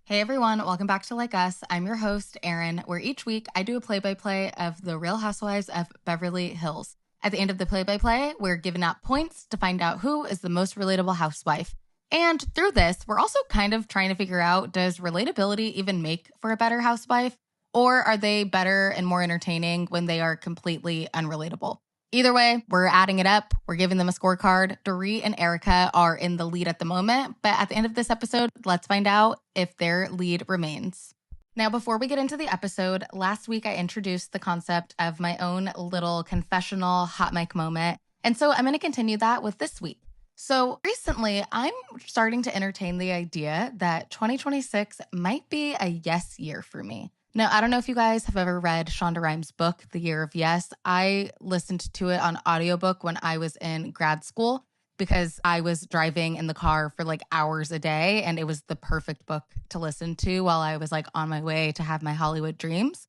Hey everyone, welcome back to Like Us. I'm your host, Erin, where each week I do a play-by-play of the Real Housewives of Beverly Hills. At the end of the play-by-play, we're giving out points to find out who is the most relatable housewife. And through this, we're also kind of trying to figure out, does relatability even make for a better housewife? Or are they better and more entertaining when they are completely unrelatable? Either way, we're adding it up. We're giving them a scorecard. Dorit and Erika are in the lead at the moment, but at the end of this episode, let's find out if their lead remains. Now, before we get into the episode, last week I introduced the concept of my own little confessional hot mic moment, and so I'm going to continue that with this week. So recently, I'm starting to entertain the idea that 2026 might be a yes year for me. Now, I don't know if you guys have ever read Shonda Rhimes' book, The Year of Yes. I listened to it on audiobook when I was in grad school because I was driving in the car for like hours a day, and it was the perfect book to listen to while I was like on my way to have my Hollywood dreams.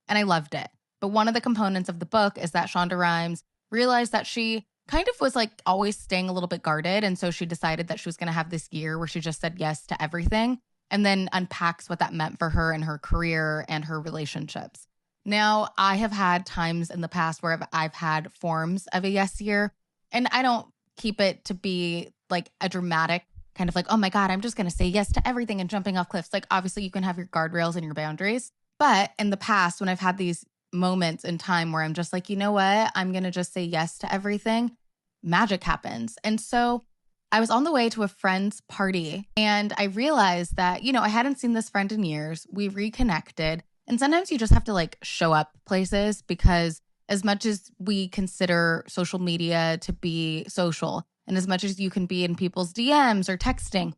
And I loved it. But one of the components of the book is that Shonda Rhimes realized that she kind of was like always staying a little bit guarded. And so she decided that she was going to have this year where she just said yes to everything, and then unpacks what that meant for her and her career and her relationships. Now, I have had times in the past where I've had forms of a yes year, and I don't keep it to be like a dramatic kind of like, oh my God, I'm just going to say yes to everything and jumping off cliffs. Like, obviously, you can have your guardrails and your boundaries. But in the past, when I've had these moments in time where I'm just like, you know what, I'm going to just say yes to everything, magic happens. And so I was on the way to a friend's party and I realized that, I hadn't seen this friend in years. We reconnected. And sometimes you just have to like show up places because as much as we consider social media to be social and as much as you can be in people's DMs or texting,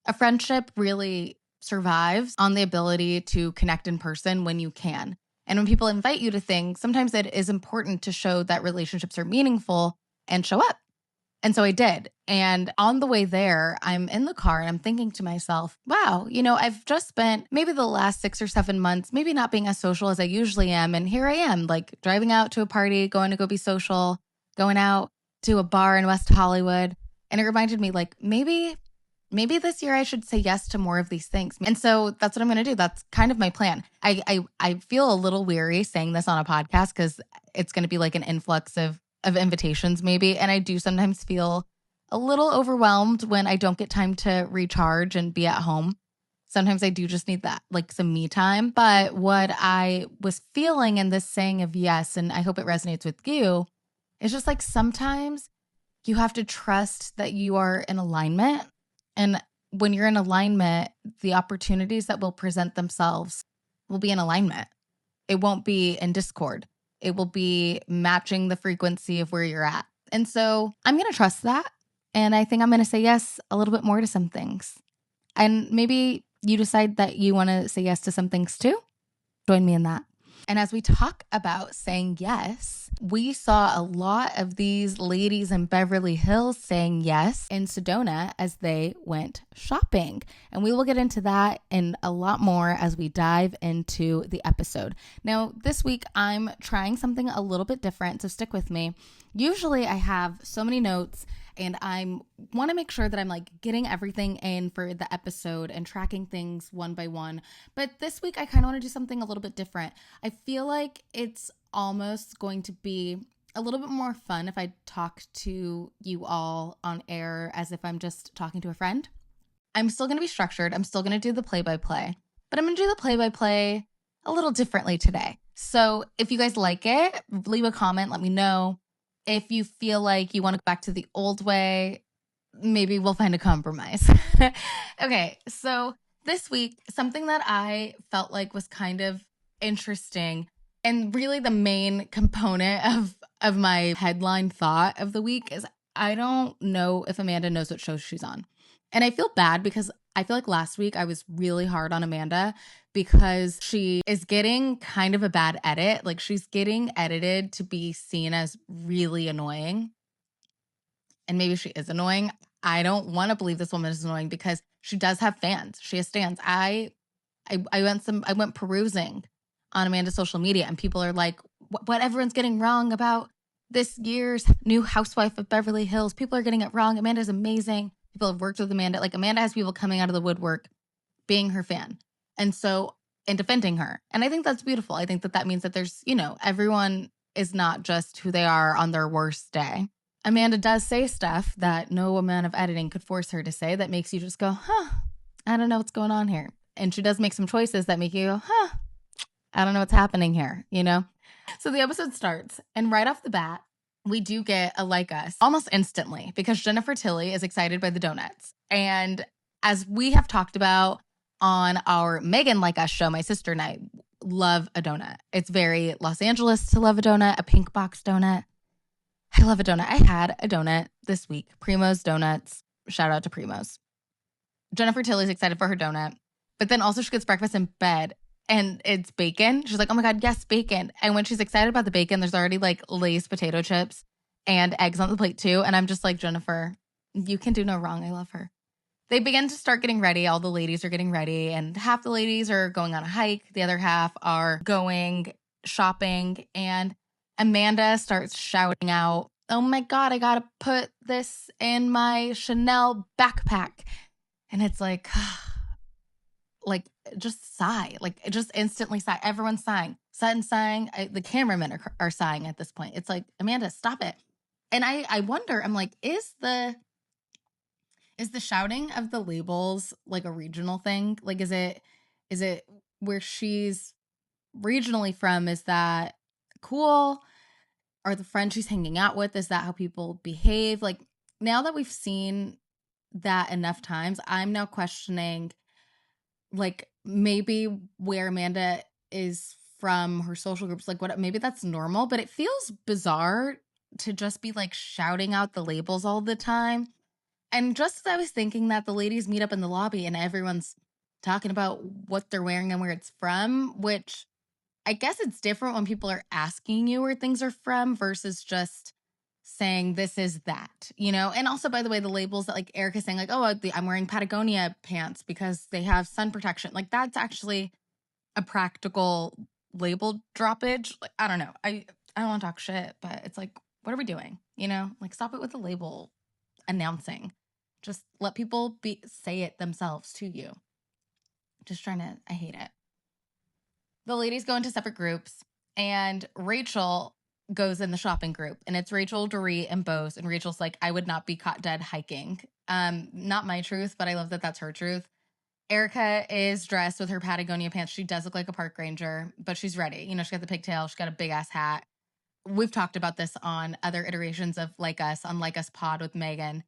a friendship really survives on the ability to connect in person when you can. And when people invite you to things, sometimes it is important to show that relationships are meaningful and show up. And so I did. And on the way there, I'm in the car and I'm thinking to myself, wow, I've just spent maybe the last 6 or 7 months, maybe not being as social as I usually am. And here I am, like driving out to a party, going to go be social, going out to a bar in West Hollywood. And it reminded me like, maybe this year I should say yes to more of these things. And so that's what I'm going to do. That's kind of my plan. I feel a little weary saying this on a podcast because it's going to be like an influx of invitations maybe. And I do sometimes feel a little overwhelmed when I don't get time to recharge and be at home. Sometimes I do just need that, like some me time. But what I was feeling in this saying of yes, and I hope it resonates with you, is just like sometimes you have to trust that you are in alignment. And when you're in alignment, the opportunities that will present themselves will be in alignment. It won't be in discord. It will be matching the frequency of where you're at. And so I'm going to trust that. And I think I'm going to say yes a little bit more to some things. And maybe you decide that you want to say yes to some things too. Join me in that. And as we talk about saying yes, we saw a lot of these ladies in Beverly Hills saying yes in Sedona as they went shopping. And we will get into that and a lot more as we dive into the episode. Now, this week, I'm trying something a little bit different, so stick with me. Usually I have so many notes and I want to make sure that I'm like getting everything in for the episode and tracking things one by one. But this week I kind of want to do something a little bit different. I feel like it's almost going to be a little bit more fun if I talk to you all on air as if I'm just talking to a friend. I'm still going to be structured. I'm still going to do the play-by-play, but I'm going to do the play-by-play a little differently today. So if you guys like it, leave a comment, let me know. If you feel like you want to go back to the old way, maybe we'll find a compromise. Okay, so this week, something that I felt like was kind of interesting and really the main component of my headline thought of the week is I don't know if Amanda knows what show she's on. And I feel bad because I feel like last week I was really hard on Amanda because she is getting kind of a bad edit. Like she's getting edited to be seen as really annoying. And maybe she is annoying. I don't want to believe this woman is annoying because she does have fans. She has stands. I went perusing on Amanda's social media and people are like, what everyone's getting wrong about this year's new housewife of Beverly Hills. People are getting it wrong. Amanda's amazing. People have worked with Amanda. Like Amanda has people coming out of the woodwork being her fan. And so, and defending her. And I think that's beautiful. I think that that means that there's, everyone is not just who they are on their worst day. Amanda does say stuff that no amount of editing could force her to say that makes you just go, I don't know what's going on here. And she does make some choices that make you go, I don't know what's happening here, So the episode starts, and right off the bat, we do get a Like Us almost instantly because Jennifer Tilly is excited by the donuts. And as we have talked about on our Megan Like Us show, my sister and I love a donut. It's very Los Angeles to love a donut, a pink box donut. I love a donut. I had a donut this week. Primo's Donuts. Shout out to Primo's. Jennifer Tilly's excited for her donut, but then also she gets breakfast in bed and it's bacon. She's like, oh my God, yes, bacon. And when she's excited about the bacon, there's already like Lay's potato chips and eggs on the plate too. And I'm just like, Jennifer, you can do no wrong. I love her. They begin to start getting ready. All the ladies are getting ready, and half the ladies are going on a hike. The other half are going shopping, and Amanda starts shouting out, oh my God, I got to put this in my Chanel backpack. And it's like just sigh, just instantly sigh. Everyone's sighing. Sutton's sighing. The cameramen are sighing at this point. It's like, Amanda, stop it. And I wonder, I'm like, is the shouting of the labels like a regional thing? Like, is it where she's regionally from? Is that cool? Are the friends she's hanging out with, is that how people behave? Like, now that we've seen that enough times, I'm now questioning, like, maybe where Amanda is from, her social groups, like, what, maybe that's normal, but it feels bizarre to just be like shouting out the labels all the time. And just as I was thinking that, the ladies meet up in the lobby and everyone's talking about what they're wearing and where it's from, which I guess it's different when people are asking you where things are from versus just saying this is that, And also, by the way, the labels that like Erika's saying, like, oh, I'm wearing Patagonia pants because they have sun protection. Like, that's actually a practical label droppage. Like, I don't know. I don't want to talk shit, but it's like, what are we doing? Like, stop it with the label announcing. Just let people say it themselves to you. I hate it. The ladies go into separate groups, and Rachel goes in the shopping group, and it's Rachel, Dorit, and Bose. And Rachel's like, I would not be caught dead hiking. Not my truth, but I love that that's her truth. Erika is dressed with her Patagonia pants. She does look like a park ranger, but she's ready. She's got the pigtail. She's got a big ass hat. We've talked about this on other iterations of Like Us, on Like Us Pod with Megan.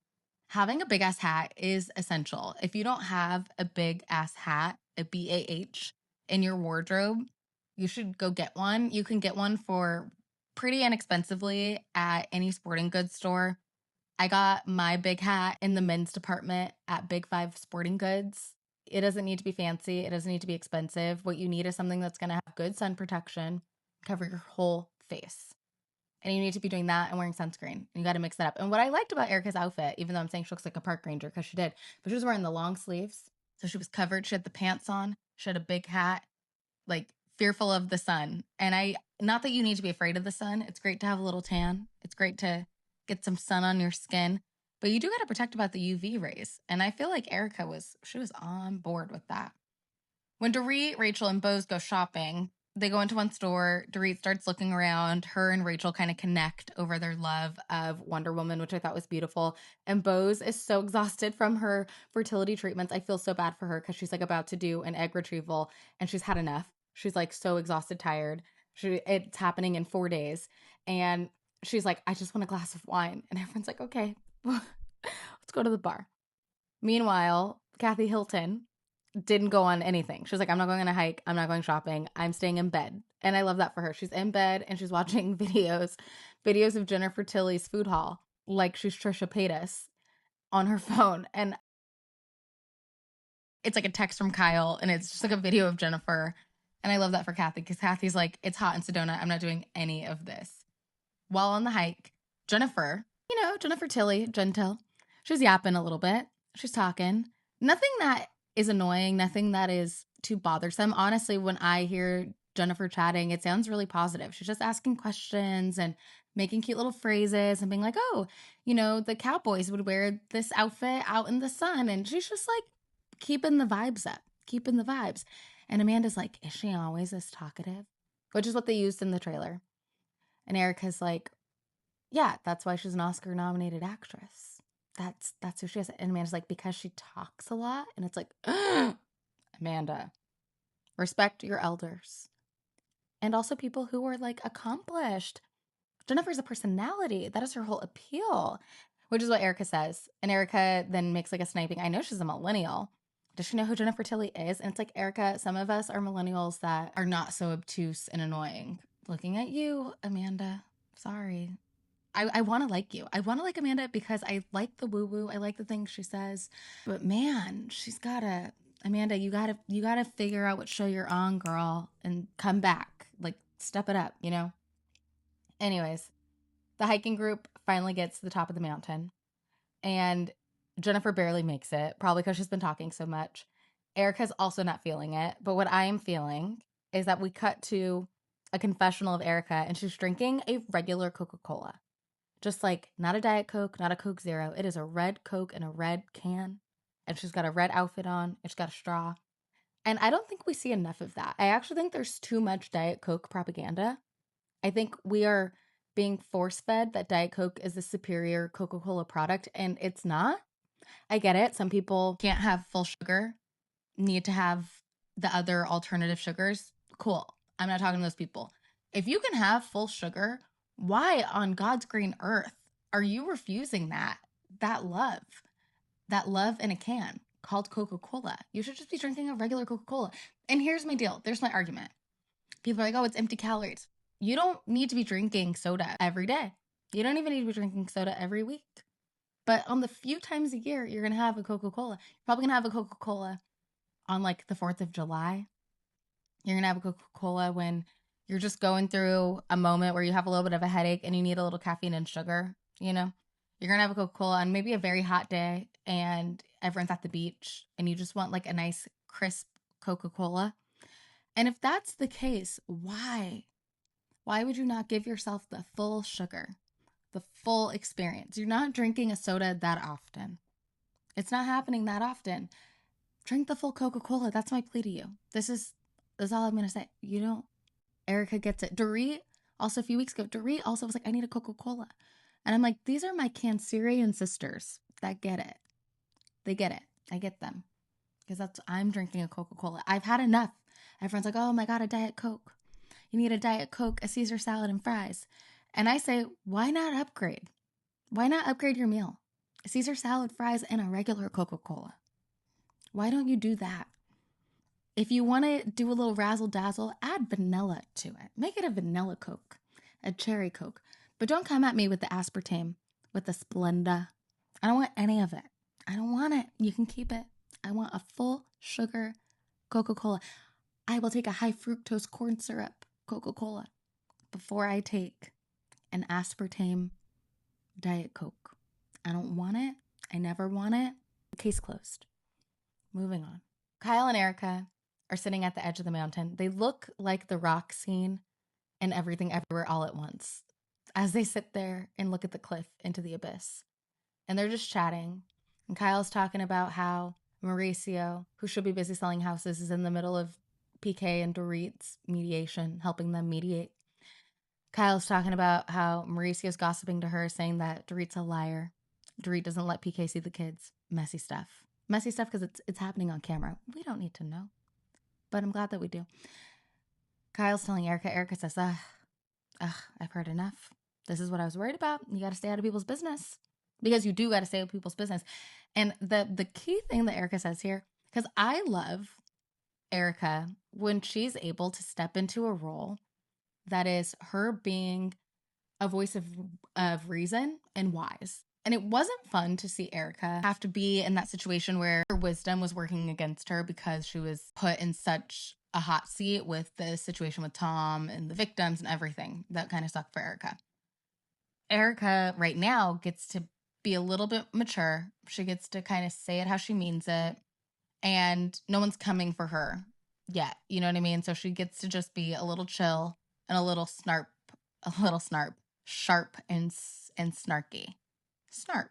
Having a big ass hat is essential. If you don't have a big ass hat, a BAH, in your wardrobe, you should go get one. You can get one for pretty inexpensively at any sporting goods store. I got my big hat in the men's department at Big Five Sporting Goods. It doesn't need to be fancy. It doesn't need to be expensive. What you need is something that's going to have good sun protection, cover your whole face. And you need to be doing that and wearing sunscreen. You got to mix that up. And what I liked about Erika's outfit, even though I'm saying she looks like a park ranger, because she did, but she was wearing the long sleeves. So she was covered. She had the pants on. She had a big hat, like fearful of the sun. And not that you need to be afraid of the sun. It's great to have a little tan. It's great to get some sun on your skin. But you do got to protect about the UV rays. And I feel like Erika was on board with that. When Dorit, Rachel, and Bose go shopping, they go into one store. Dorit starts looking around. Her and Rachel kind of connect over their love of Wonder Woman, which I thought was beautiful. And Bose is so exhausted from her fertility treatments. I feel so bad for her because she's like about to do an egg retrieval and she's had enough. She's like so exhausted, tired. It's happening in 4 days. And she's like, I just want a glass of wine. And everyone's like, okay, let's go to the bar. Meanwhile, Kathy Hilton didn't go on anything. She was like, I'm not going on a hike. I'm not going shopping. I'm staying in bed. And I love that for her. She's in bed and she's watching videos of Jennifer Tilly's food haul, like she's Trisha Paytas on her phone. And it's like a text from Kyle and it's just like a video of Jennifer. And I love that for Kathy because Kathy's like, it's hot in Sedona. I'm not doing any of this. While on the hike, Jennifer, Jennifer Tilly, Gentle, she's yapping a little bit. She's talking. Nothing that is annoying, nothing that is too bothersome. Honestly, when I hear Jennifer chatting, it sounds really positive. She's just asking questions and making cute little phrases and being like, oh, the cowboys would wear this outfit out in the sun. And she's just like keeping the vibes up. keeping the vibes. And Amanda's like, is she always this talkative? Which is what they used in the trailer. And Erika's like, yeah, that's why she's an Oscar-nominated actress. That's who she is. And Amanda's like, because she talks a lot. And it's like, Amanda, respect your elders. And also people who are like accomplished. Jennifer's a personality. That is her whole appeal, which is what Erika says. And Erika then makes like a sniping. I know she's a millennial. Does she know who Jennifer Tilly is? And it's like, Erika, some of us are millennials that are not so obtuse and annoying. Looking at you, Amanda. Sorry. I want to like you. I want to like Amanda because I like the woo-woo. I like the things she says. But man, she's got to, Amanda, you got to figure out what show you're on, girl, and come back. Like, step it up, you know? Anyways, the hiking group finally gets to the top of the mountain. And Jennifer barely makes it, probably because she's been talking so much. Erika's also not feeling it. But what I am feeling is that we cut to a confessional of Erika, and she's drinking a regular Coca-Cola. Just like, not a Diet Coke, not a Coke Zero. It is a red Coke in a red can. And she's got a red outfit on. And she's got a straw. And I don't think we see enough of that. I actually think there's too much Diet Coke propaganda. I think we are being force-fed that Diet Coke is the superior Coca-Cola product. And it's not. I get it. Some people can't have full sugar, need to have the other alternative sugars. Cool. I'm not talking to those people. If you can have full sugar, why on God's green earth are you refusing that love in a can called Coca-Cola? You should just be drinking a regular Coca-Cola. And here's my deal. There's my argument. People are like, oh, it's empty calories. You don't need to be drinking soda every day. You don't even need to be drinking soda every week. But on the few times a year you're going to have a Coca-Cola, you're probably going to have a Coca-Cola on like the 4th of July. You're going to have a Coca-Cola when you're just going through a moment where you have a little bit of a headache and you need a little caffeine and sugar, you know? You're going to have a Coca-Cola on maybe a very hot day and everyone's at the beach and you just want like a nice crisp Coca-Cola. And if that's the case, why? Why would you not give yourself the full sugar, the full experience? You're not drinking a soda that often. It's not happening that often. Drink the full Coca-Cola. That's my plea to you. That's all I'm going to say. You don't. Erika gets it. Dorit, also a few weeks ago, Dorit also was like, I need a Coca-Cola. And I'm like, these are my Cancerian sisters that get it. They get it. I get them. Because I'm drinking a Coca-Cola. I've had enough. Everyone's like, oh my God, a Diet Coke. You need a Diet Coke, a Caesar salad, and fries. And I say, why not upgrade? Why not upgrade your meal? A Caesar salad, fries, and a regular Coca-Cola. Why don't you do that? If you want to do a little razzle-dazzle, add vanilla to it. Make it a vanilla Coke, a cherry Coke. But don't come at me with the aspartame, with the Splenda. I don't want any of it. I don't want it. You can keep it. I want a full sugar Coca-Cola. I will take a high fructose corn syrup Coca-Cola before I take an aspartame Diet Coke. I don't want it. I never want it. Case closed. Moving on. Kyle and Erika are sitting at the edge of the mountain. They look like the rock scene in Everything Everywhere All at Once as they sit there and look at the cliff into the abyss. And they're just chatting. And Kyle's talking about how Mauricio, who should be busy selling houses, is in the middle of PK and Dorit's mediation, helping them mediate. Kyle's talking about how Mauricio's gossiping to her, saying that Dorit's a liar. Dorit doesn't let PK see the kids. Messy stuff. Messy stuff because it's happening on camera. We don't need to know. But I'm glad that we do. Kyle's telling Erika. Erika says, I've heard enough. This is what I was worried about. You got to stay out of people's business. Because you do got to stay out of people's business. And the key thing that Erika says here, because I love Erika when she's able to step into a role that is her being a voice of reason and wise. And it wasn't fun to see Erika have to be in that situation where her wisdom was working against her because she was put in such a hot seat with the situation with Tom and the victims and everything. That kind of sucked for Erika. Erika right now gets to be a little bit mature. She gets to kind of say it how she means it. And no one's coming for her yet. You know what I mean? So she gets to just be a little chill and a little snarp, sharp and snarky. Snarp.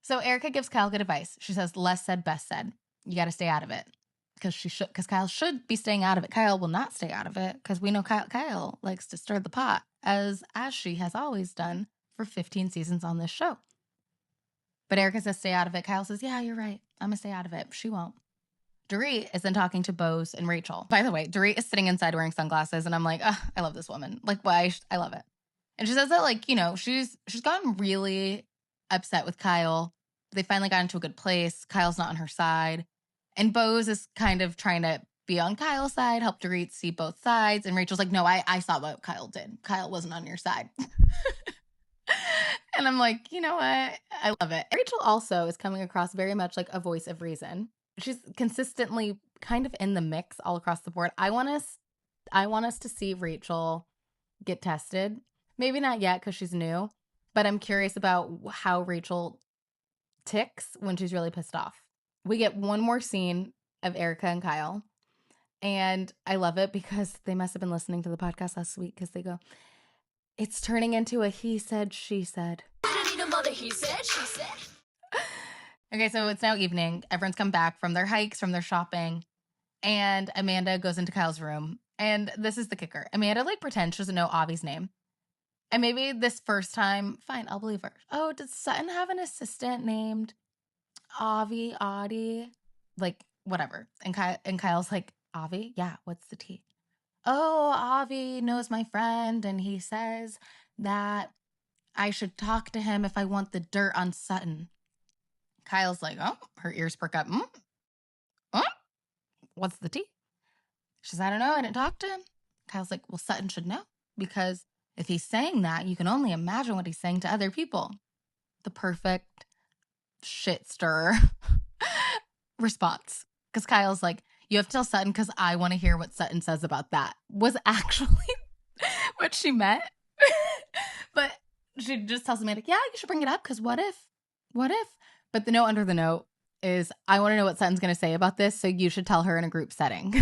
So Erika gives Kyle good advice. She says, less said, best said. you got to stay out of it. Because Kyle should be staying out of it. Kyle will not stay out of it because we know Kyle likes to stir the pot, as she has always done for 15 seasons on this show. But Erika says stay out of it. Kyle says, yeah, you're right. I'm going to stay out of it. She won't. Dorit is then talking to Bose and Rachel. By the way, Dorit is sitting inside wearing sunglasses, and I'm like, I love this woman. Like, why? I love it. And she says that, like, you know, she's gotten really upset with Kyle. They finally got into a good place. Kyle's not on her side. And Bose is kind of trying to be on Kyle's side, help Dorit see both sides. And Rachel's like, no, I saw what Kyle did. Kyle wasn't on your side. And I'm like, you know what? I love it. Rachel also is coming across very much like a voice of reason. She's consistently kind of in the mix all across the board. I want us to see Rachel get tested. Maybe not yet because she's new, but I'm curious about how Rachel ticks when she's really pissed off. We get one more scene of Erika and Kyle, and I love it because they must have been listening to the podcast last week because they go, it's turning into a he said, she said. He said, she said. Okay, so it's now evening. Everyone's come back from their hikes, from their shopping, and Amanda goes into Kyle's room. And this is the kicker. Amanda, like, pretends she doesn't know Avi's name. And maybe this first time, fine, I'll believe her. Oh, does Sutton have an assistant named Avi, Audie? Like, whatever. And Kyle's like, Avi? Yeah, what's the T? Oh, Avi knows my friend, and he says that I should talk to him if I want the dirt on Sutton. Kyle's like, oh, her ears perk up. What's the T? She says, I don't know. I didn't talk to him. Kyle's like, well, Sutton should know, because if he's saying that, you can only imagine what he's saying to other people. The perfect shit stirrer response. Because Kyle's like, you have to tell Sutton because I want to hear what Sutton says about that. Was actually what she meant. But she just tells Amanda, yeah, you should bring it up because what if? What if? But the note under the note is, I want to know what Sutton's going to say about this, so you should tell her in a group setting.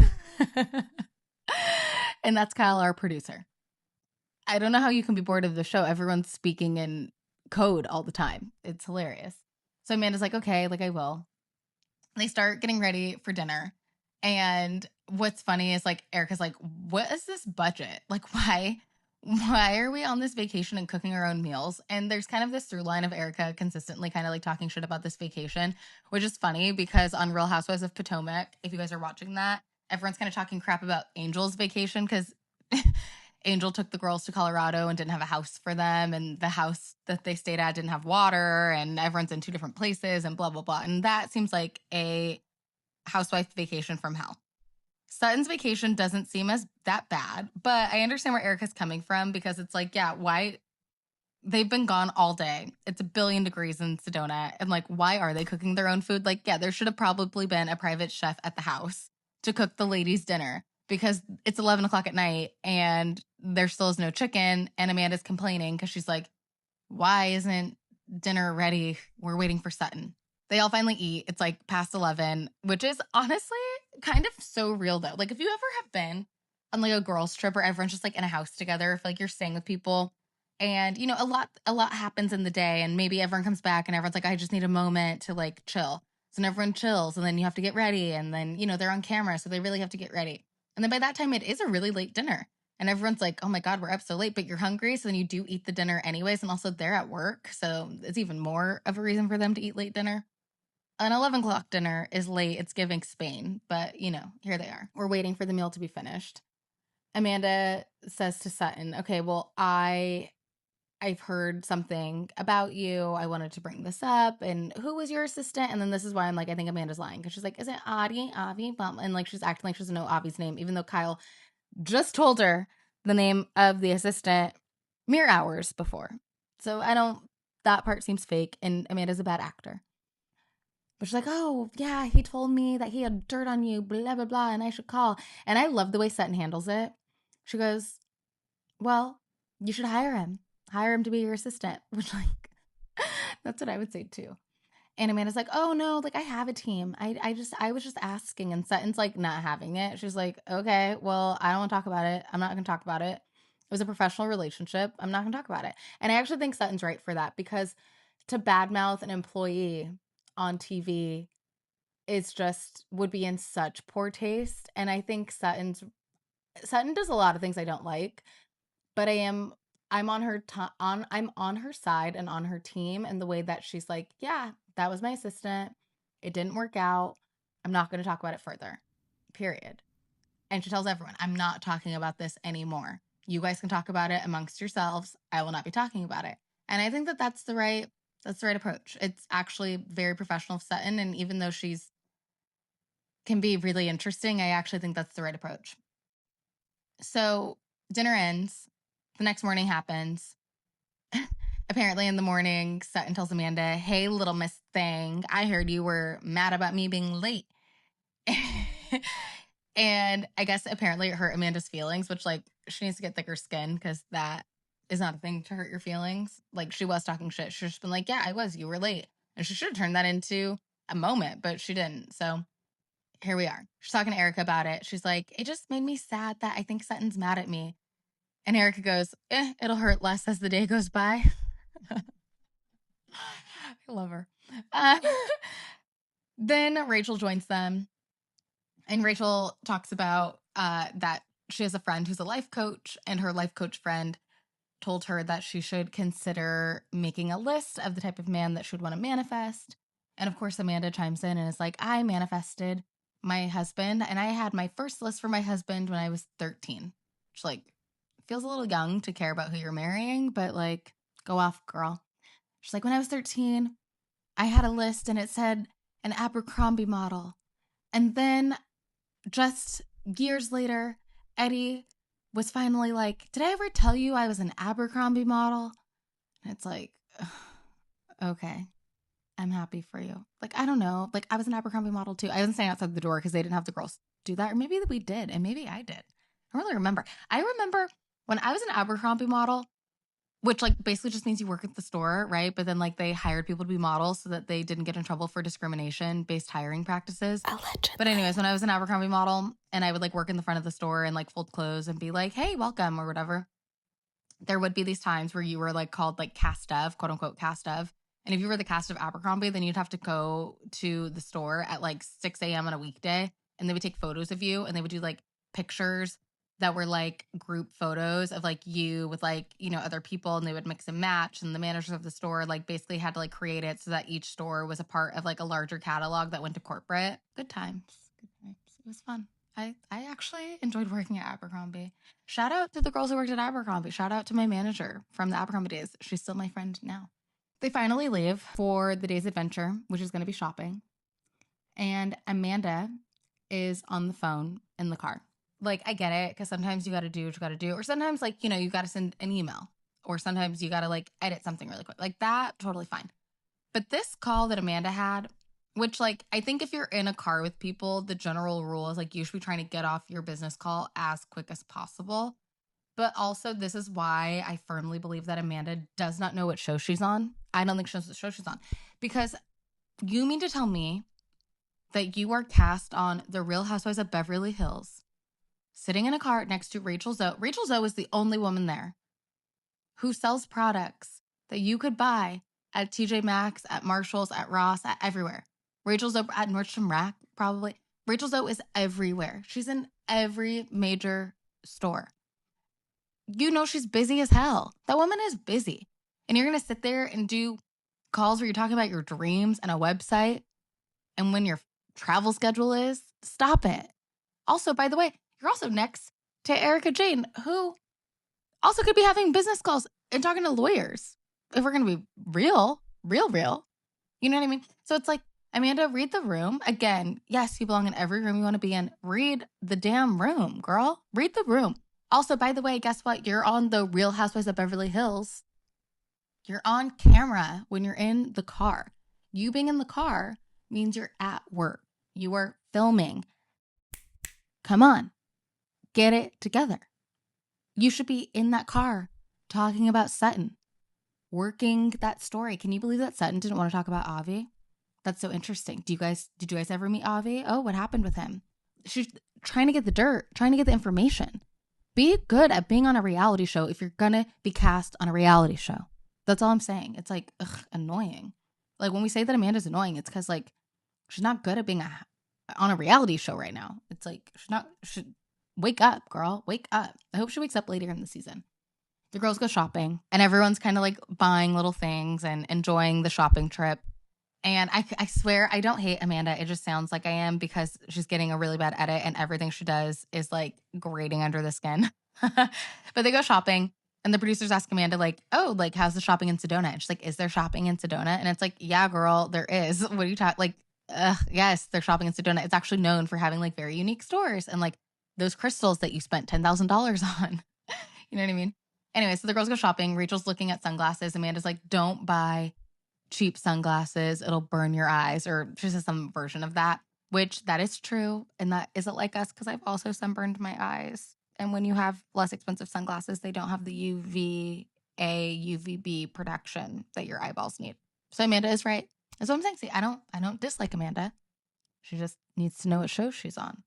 And that's Kyle, our producer. I don't know how you can be bored of the show. Everyone's speaking in code all the time. It's hilarious. So Amanda's like, okay, like I will. They start getting ready for dinner. And what's funny is, like, Erika's like, what is this budget? Like, why are we on this vacation and cooking our own meals? And there's kind of this through line of Erika consistently kind of like talking shit about this vacation, which is funny because on Real Housewives of Potomac, if you guys are watching that, everyone's kind of talking crap about Angel's vacation because Angel took the girls to Colorado and didn't have a house for them. And the house that they stayed at didn't have water, and everyone's in 2 different places and blah, blah, blah. And that seems like a housewife vacation from hell. Sutton's vacation doesn't seem as that bad, but I understand where Erika's coming from because it's like, yeah, why? They've been gone all day. It's 1 billion degrees in Sedona. And like, why are they cooking their own food? Like, yeah, there should have probably been a private chef at the house to cook the ladies' dinner because it's 11 o'clock at night and there still is no chicken. And Amanda's complaining because she's like, why isn't dinner ready? We're waiting for Sutton. They all finally eat. It's like past 11, which is honestly kind of so real though. Like, if you ever have been on like a girls trip where everyone's just like in a house together, if like you're staying with people and, you know, a lot happens in the day and maybe everyone comes back and everyone's like, I just need a moment to like chill. So then everyone chills and then you have to get ready and then, you know, they're on camera. So they really have to get ready. And then by that time it is a really late dinner and everyone's like, oh my God, we're up so late, but you're hungry. So then you do eat the dinner anyways. And also they're at work. So it's even more of a reason for them to eat late dinner. An 11 o'clock dinner is late. It's giving Spain, but you know, here they are. We're waiting for the meal to be finished. Amanda says to Sutton, okay, well, I've heard something about you. I wanted to bring this up. And who was your assistant? And then this is why I'm like, I think Amanda's lying. Because she's like, is it Avi? And like, she's acting like she doesn't know Avi's name, even though Kyle just told her the name of the assistant mere hours before. So that part seems fake. And Amanda's a bad actor. But she's like, oh, yeah, he told me that he had dirt on you, blah, blah, blah, and I should call. And I love the way Sutton handles it. She goes, well, you should hire him. Hire him to be your assistant. Which, like, that's what I would say, too. And Amanda's like, oh, no, like, I have a team. I was just asking. And Sutton's, like, not having it. She's like, okay, well, I don't want to talk about it. I'm not going to talk about it. It was a professional relationship. I'm not going to talk about it. And I actually think Sutton's right for that because to badmouth an employee on TV it's just would be in such poor taste. And I think Sutton does a lot of things I don't like, but I'm on her I'm on her side and on her team in the way that she's like, yeah, that was my assistant. It didn't work out. I'm not going to talk about it further. Period. And she tells everyone, I'm not talking about this anymore. You guys can talk about it amongst yourselves. I will not be talking about it. And I think that that's the right approach. It's actually very professional of Sutton, and even though she's can be really interesting, I actually think that's the right approach. So dinner ends. The next morning happens. Apparently in the morning, Sutton tells Amanda, hey, little miss thing, I heard you were mad about me being late. And I guess apparently it hurt Amanda's feelings, which, like, she needs to get thicker skin because that is not a thing to hurt your feelings. Like, she was talking shit. She should have been like, yeah, I was. You were late. And she should have turned that into a moment, but she didn't. So here we are. She's talking to Erika about it. She's like, it just made me sad that I think Sutton's mad at me. And Erika goes, it'll hurt less as the day goes by. I love her. Then Rachel joins them. And Rachel talks about that she has a friend who's a life coach, and her life coach friend told her that she should consider making a list of the type of man that she would want to manifest. And of course, Amanda chimes in and is like, I manifested my husband, and I had my first list for my husband when I was 13. Which, like, feels a little young to care about who you're marrying, but, like, go off, girl. She's like, when I was 13, I had a list and it said an Abercrombie model. And then just years later, Eddie was finally like, did I ever tell you I was an Abercrombie model? And it's like, okay, I'm happy for you. Like, I don't know. Like, I was an Abercrombie model too. I wasn't standing outside the door because they didn't have the girls do that. Or maybe we did. And maybe I did. I don't really remember. I remember when I was an Abercrombie model, which, like, basically just means you work at the store, right? But then, like, they hired people to be models so that they didn't get in trouble for discrimination-based hiring practices. Allegedly. But anyways, when I was an Abercrombie model and I would, like, work in the front of the store and, like, fold clothes and be like, hey, welcome or whatever, there would be these times where you were, like, called, like, cast of, quote unquote cast of. And if you were the cast of Abercrombie, then you'd have to go to the store at, like, 6 a.m. on a weekday, and they would take photos of you, and they would do, like, pictures that were, like, group photos of, like, you with, like, you know, other people, and they would mix and match, and the managers of the store, like, basically had to, like, create it so that each store was a part of, like, a larger catalog that went to corporate. Good times. It was fun. I actually enjoyed working at Abercrombie. Shout out to the girls who worked at Abercrombie. Shout out to my manager from the Abercrombie days. She's still my friend now. They finally leave for the day's adventure, which is going to be shopping. And Amanda is on the phone in the car. Like, I get it, because sometimes you got to do what you got to do. Or sometimes, like, you know, you got to send an email. Or sometimes you got to, like, edit something really quick. Like, that, totally fine. But this call that Amanda had, which, like, I think if you're in a car with people, the general rule is, like, you should be trying to get off your business call as quick as possible. But also, this is why I firmly believe that Amanda does not know what show she's on. I don't think she knows what show she's on. Because you mean to tell me that you are cast on The Real Housewives of Beverly Hills, sitting in a car next to Rachel Zoe. Rachel Zoe is the only woman there who sells products that you could buy at TJ Maxx, at Marshall's, at Ross, at everywhere. Rachel Zoe at Nordstrom Rack, probably. Rachel Zoe is everywhere. She's in every major store. You know she's busy as hell. That woman is busy. And you're going to sit there and do calls where you're talking about your dreams and a website and when your travel schedule is? Stop it. Also, by the way, you're also next to Erika Jayne, who also could be having business calls and talking to lawyers. If we're going to be real. You know what I mean? So it's like, Amanda, read the room. Again, yes, you belong in every room you want to be in. Read the damn room, girl. Read the room. Also, by the way, guess what? You're on The Real Housewives of Beverly Hills. You're on camera when you're in the car. You being in the car means you're at work. You are filming. Come on. Get it together. You should be in that car talking about Sutton, working that story. Can you believe that Sutton didn't want to talk about Avi? That's so interesting. Did you guys ever meet Avi? Oh, what happened with him? She's trying to get the dirt, trying to get the information. Be good at being on a reality show if you're going to be cast on a reality show. That's all I'm saying. It's like, annoying. Like, when we say that Amanda's annoying, it's because, like, She's not good at being on a reality show right now. It's like, wake up, girl. Wake up. I hope she wakes up later in the season. The girls go shopping, and everyone's kind of like buying little things and enjoying the shopping trip. And I swear, I don't hate Amanda. It just sounds like I am because she's getting a really bad edit and everything she does is like grating under the skin. But they go shopping and the producers ask Amanda like, oh, like, how's the shopping in Sedona? And she's like, is there shopping in Sedona? And it's like, yeah, girl, there is. What are you talking? Like, yes, they're shopping in Sedona. It's actually known for having like very unique stores and like those crystals that you spent $10,000 on. You know what I mean? Anyway, so the girls go shopping. Rachel's looking at sunglasses. Amanda's like, don't buy cheap sunglasses. It'll burn your eyes. Or she says some version of that, which that is true. And that isn't like us because I've also sunburned my eyes. And when you have less expensive sunglasses, they don't have the UVA, UVB protection that your eyeballs need. So Amanda is right. That's what I'm saying. See, I don't dislike Amanda. She just needs to know what show she's on.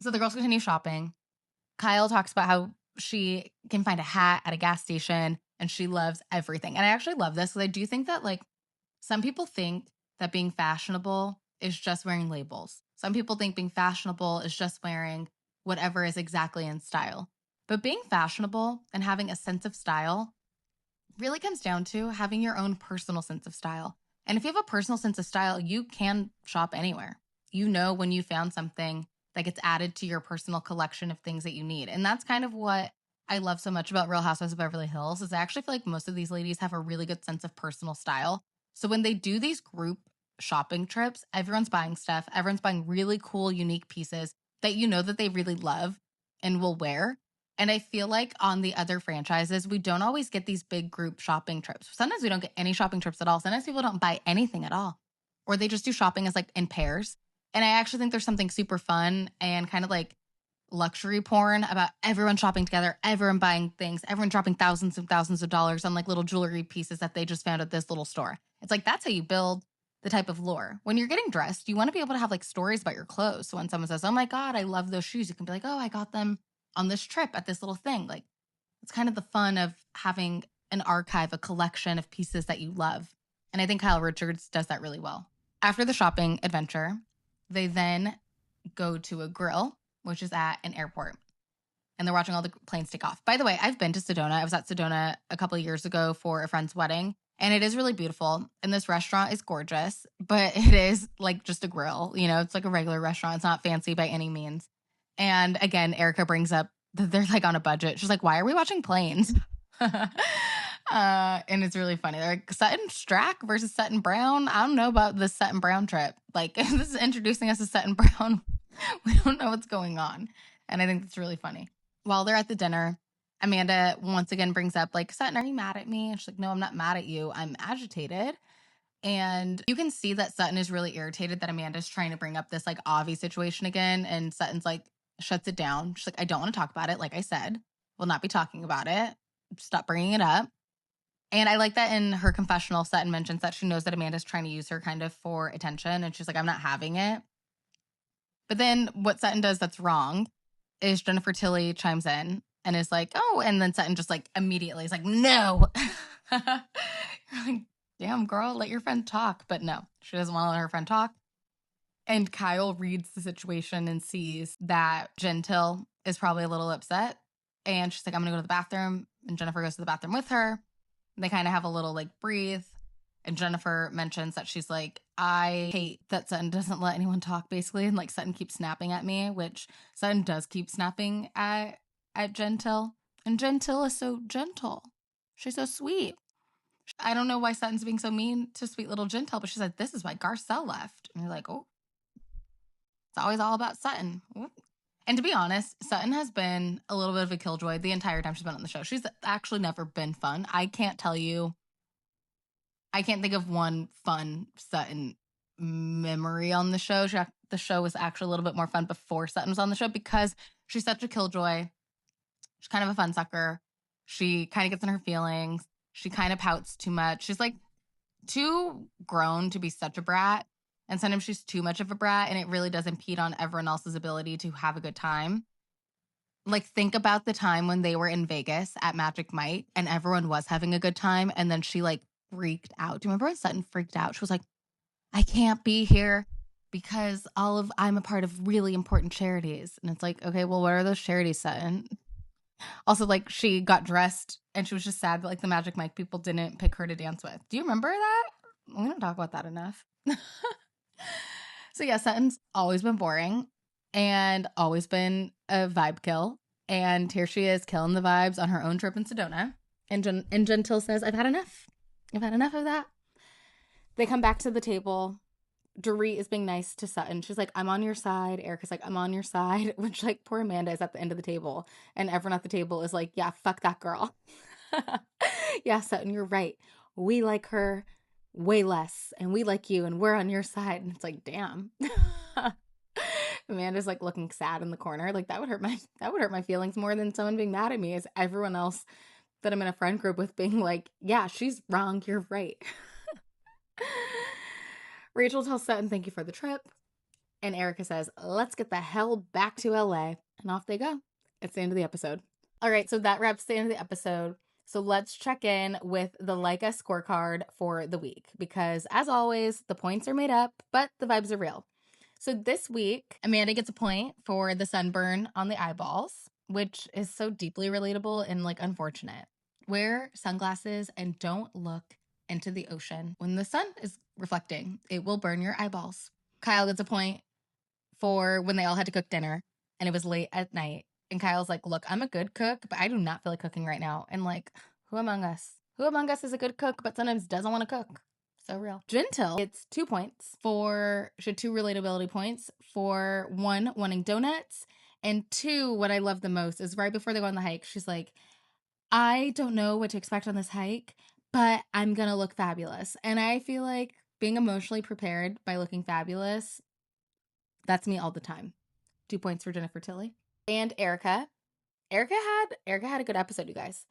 So the girls continue shopping. Kyle talks about how she can find a hat at a gas station and she loves everything. And I actually love this because I do think that like some people think that being fashionable is just wearing labels. Some people think being fashionable is just wearing whatever is exactly in style. But being fashionable and having a sense of style really comes down to having your own personal sense of style. And if you have a personal sense of style, you can shop anywhere. You know when you found something that gets added to your personal collection of things that you need. And that's kind of what I love so much about Real Housewives of Beverly Hills is I actually feel like most of these ladies have a really good sense of personal style. So when they do these group shopping trips, everyone's buying stuff. Everyone's buying really cool, unique pieces that you know that they really love and will wear. And I feel like on the other franchises, we don't always get these big group shopping trips. Sometimes we don't get any shopping trips at all. Sometimes people don't buy anything at all. Or they just do shopping as like in pairs. And I actually think there's something super fun and kind of like luxury porn about everyone shopping together, everyone buying things, everyone dropping thousands and thousands of dollars on like little jewelry pieces that they just found at this little store. It's like, that's how you build the type of lore. When you're getting dressed, you want to be able to have like stories about your clothes. So when someone says, oh my God, I love those shoes, you can be like, oh, I got them on this trip at this little thing. Like, it's kind of the fun of having an archive, a collection of pieces that you love. And I think Kyle Richards does that really well. After the shopping adventure, they then go to a grill, which is at an airport. And they're watching all the planes take off. By the way, I've been to Sedona. I was at Sedona a couple of years ago for a friend's wedding. And it is really beautiful. And this restaurant is gorgeous. But it is like just a grill. You know, it's like a regular restaurant. It's not fancy by any means. And again, Erika brings up that they're like on a budget. She's like, why are we watching planes? And it's really funny. They're like, Sutton Strack versus Sutton Brown. I don't know about the Sutton Brown trip. Like, this is introducing us to Sutton Brown. We don't know what's going on. And I think that's really funny. While they're at the dinner, Amanda once again brings up, like, Sutton, are you mad at me? And she's like, no, I'm not mad at you. I'm agitated. And you can see that Sutton is really irritated that Amanda's trying to bring up this, like, Avi situation again. And Sutton's like, shuts it down. She's like, I don't want to talk about it. Like I said, we'll not be talking about it. Stop bringing it up. And I like that in her confessional, Sutton mentions that she knows that Amanda's trying to use her kind of for attention. And she's like, I'm not having it. But then what Sutton does that's wrong is Jennifer Tilly chimes in and is like, oh, and then Sutton just like immediately is like, no. Like, damn, girl, let your friend talk. But no, she doesn't want to let her friend talk. And Kyle reads the situation and sees that Gentil is probably a little upset. And she's like, I'm going to go to the bathroom. And Jennifer goes to the bathroom with her. They kind of have a little like breathe. And Jennifer mentions that she's like, I hate that Sutton doesn't let anyone talk, basically. And like Sutton keeps snapping at me, which Sutton does keep snapping at Gentil. And Gentil is so gentle. She's so sweet. I don't know why Sutton's being so mean to sweet little Gentil, but she's like, this is why Garcelle left. And you're like, oh, it's always all about Sutton. Ooh. And to be honest, Sutton has been a little bit of a killjoy the entire time she's been on the show. She's actually never been fun. I can't think of one fun Sutton memory on the show. The show was actually a little bit more fun before Sutton was on the show because she's such a killjoy. She's kind of a fun sucker. She kind of gets in her feelings. She kind of pouts too much. She's like too grown to be such a brat. And sometimes she's too much of a brat, and it really does impede on everyone else's ability to have a good time. Like, think about the time when they were in Vegas at Magic Mike, and everyone was having a good time, and then she, like, freaked out. Do you remember when Sutton freaked out? She was like, I can't be here because I'm a part of really important charities. And it's like, okay, well, what are those charities, Sutton? Also, like, she got dressed and she was just sad that, like, the Magic Mike people didn't pick her to dance with. Do you remember that? We don't talk about that enough. So yeah, Sutton's always been boring and always been a vibe kill. And here she is killing the vibes on her own trip in Sedona. And Gentil says, I've had enough. I've had enough of that. They come back to the table. Dorit is being nice to Sutton. She's like, I'm on your side. Erika's like, I'm on your side. Which, like, poor Amanda is at the end of the table. And everyone at the table is like, yeah, fuck that girl. Yeah, Sutton, you're right. We like her way less. And we like you. And we're on your side. And it's like, damn. Amanda's like looking sad in the corner. Like, that would hurt my feelings more than someone being mad at me, is everyone else that I'm in a friend group with being like, yeah, she's wrong. You're right. Rachel tells Sutton, thank you for the trip. And Erika says, let's get the hell back to LA. And off they go. It's the end of the episode. All right, so that wraps the end of the episode. So let's check in with the Like Us scorecard for the week. Because as always, the points are made up, but the vibes are real. So this week, Amanda gets a point for the sunburn on the eyeballs, which is so deeply relatable and, like, unfortunate. Wear sunglasses and don't look into the ocean when the sun is reflecting. It will burn your eyeballs. Kyle gets a point for when they all had to cook dinner and it was late at night. And Kyle's like, look, I'm a good cook, but I do not feel like cooking right now. And, like, who among us? Who among us is a good cook but sometimes doesn't want to cook? So real. Gentil gets 2 points she had 2 relatability points for 1, wanting donuts, and 2, what I love the most is right before they go on the hike, she's like, I don't know what to expect on this hike, but I'm going to look fabulous. And I feel like being emotionally prepared by looking fabulous, that's me all the time. 2 points for Jennifer Tilly. And Erika. Erika had a good episode, you guys.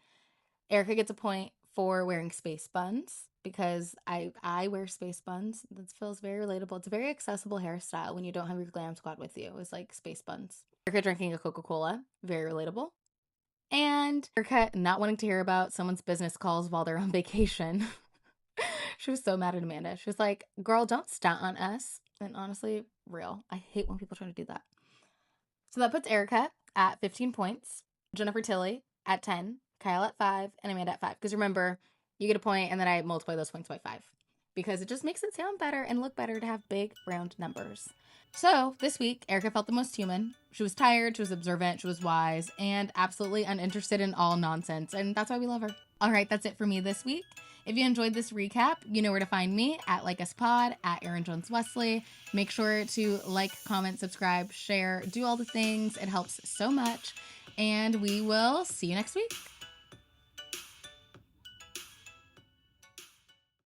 Erika gets a point for wearing space buns because I wear space buns. That feels very relatable. It's a very accessible hairstyle when you don't have your glam squad with you. It's like space buns. Erika drinking a Coca-Cola. Very relatable. And Erika not wanting to hear about someone's business calls while they're on vacation. She was so mad at Amanda. She was like, girl, don't stunt on us. And honestly, real. I hate when people try to do that. So that puts Erika at 15 points, Jennifer Tilly at 10, Kyle at 5, and Amanda at 5. Because remember, you get a point and then I multiply those points by 5. Because it just makes it sound better and look better to have big round numbers. So this week, Erika felt the most human. She was tired, she was observant, she was wise, and absolutely uninterested in all nonsense. And that's why we love her. All right, that's it for me this week. If you enjoyed this recap, you know where to find me at Like Us Pod, at Erin Jones-Wesley. Make sure to like, comment, subscribe, share, do all the things. It helps so much. And we will see you next week.